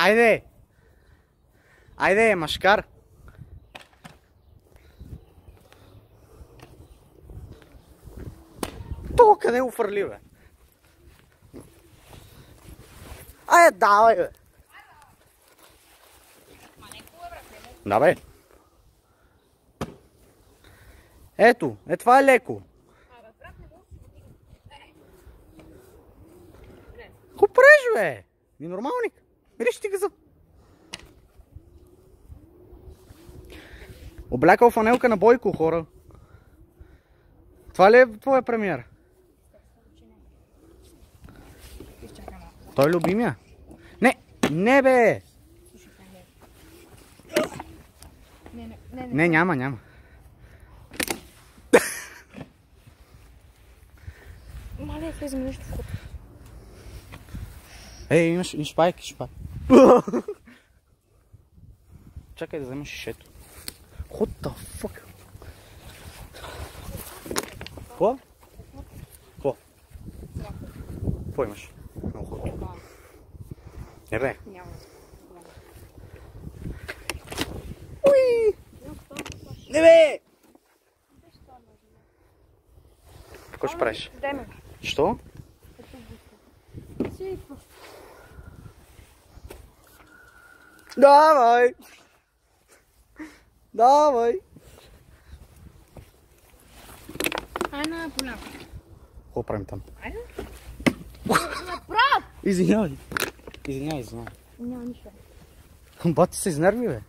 Айде! Айде, машкар! То къде го фърли, бе? Айде, давай, бе! Да, бе! Ето, това е леко. Ко преш, бе? Ми нормалник. Виж ти газа. Облякал фанелка на Бойко, хора. Това ли е твоя премиер? Той е любимия? Не, бе! Не, няма. Мале, влезем нещо в ход. Ей, имаш пайки. Чакай да взема шишето. What the fuck? Какво? Какво имаш? Много хубаво. Не бе. Няма. Уи! Не бе! Какво ще правиш? Деме. Що? Давай! Ай на поляка. Какво правим там? Айде. Направо! Извинявай. Няма нищо. Бати се изнерви, бе.